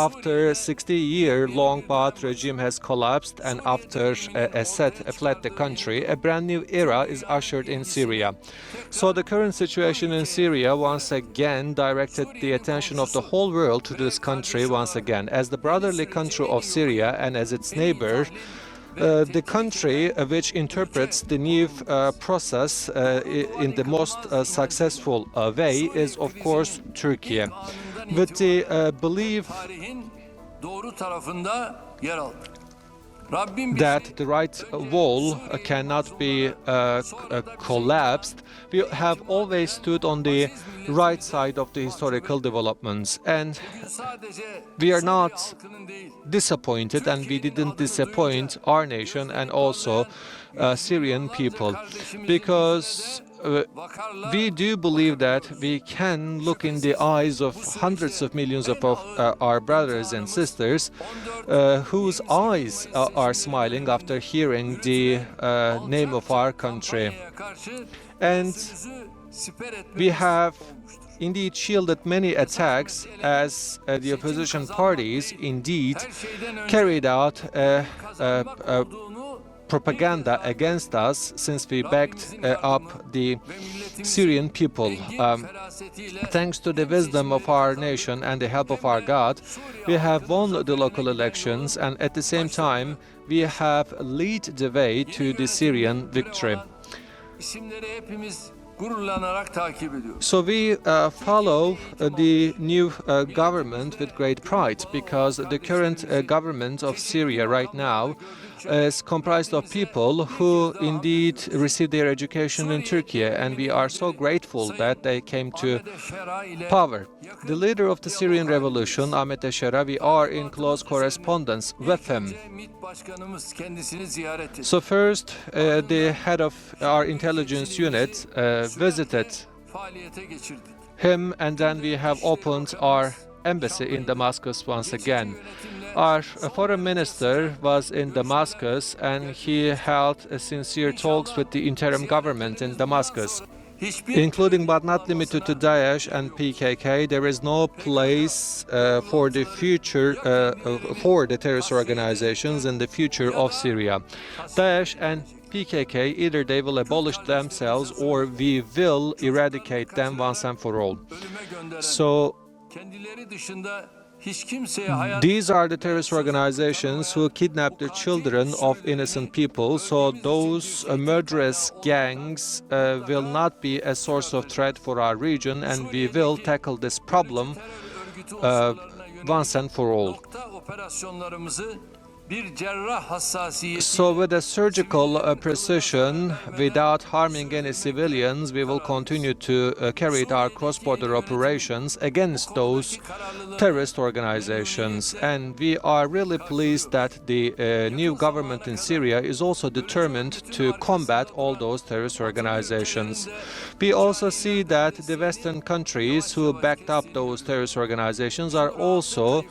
After a 60-year-long Baath regime has collapsed and after Assad fled the country, a brand new era is ushered in Syria. So the current situation in Syria once again directed the attention of the whole world to this country once again. As the brotherly country of Syria and as its neighbor, the country which interprets the new process in the most successful way is, of course, Turkey. With the belief that the right wall cannot be collapsed, we have always stood on the right side of the historical developments. And we are not disappointed, and we didn't disappoint our nation and also Syrian people, because we do believe that we can look in the eyes of hundreds of millions of our brothers and sisters whose eyes are smiling after hearing the name of our country. And we have indeed shielded many attacks as the opposition parties indeed carried out propaganda against us since we backed up the Syrian people. Thanks to the wisdom of our nation and the help of our God, we have won the local elections, and at the same time we have led the way to the Syrian victory. So we follow the new government with great pride, because the current government of Syria right now is comprised of people who indeed received their education in Turkey, and we are so grateful that they came to power. The leader of the Syrian revolution, Ahmet Eşera, we are in close correspondence with him. So first, the head of our intelligence unit visited him, and then we have opened our embassy in Damascus once again. Our foreign minister was in Damascus, and he held sincere talks with the interim government in Damascus. Including but not limited to Daesh and PKK, there is no place for the future for the terrorist organizations in the future of Syria. Daesh and PKK, either they will abolish themselves or we will eradicate them once and for all. So these are the terrorist organizations who kidnap the children of innocent people, so those murderous gangs will not be a source of threat for our region, and we will tackle this problem once and for all. So with a surgical precision, without harming any civilians, we will continue to carry out our cross-border operations against those terrorist organizations. And we are really pleased that the new government in Syria is also determined to combat all those terrorist organizations. We also see that the Western countries who backed up those terrorist organizations are also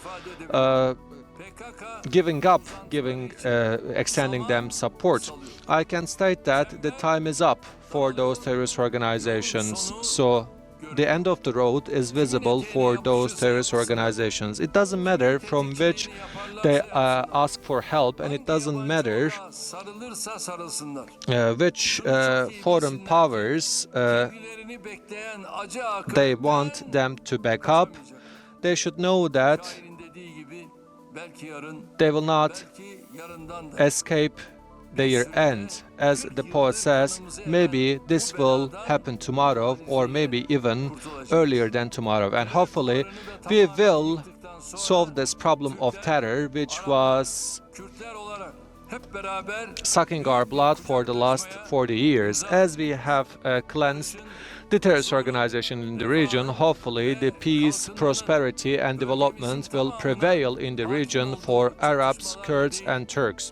extending them support. I can state that the time is up for those terrorist organizations. So the end of the road is visible for those terrorist organizations. It doesn't matter from which they ask for help, and it doesn't matter which foreign powers they want them to back up. They should know that they will not escape their end. As the poet says, maybe this will happen tomorrow, or maybe even earlier than tomorrow. And hopefully we will solve this problem of terror, which was sucking our blood for the last 40 years. As we have cleansed the terrorist organization in the region, hopefully the peace, prosperity and development will prevail in the region for Arabs, Kurds and Turks.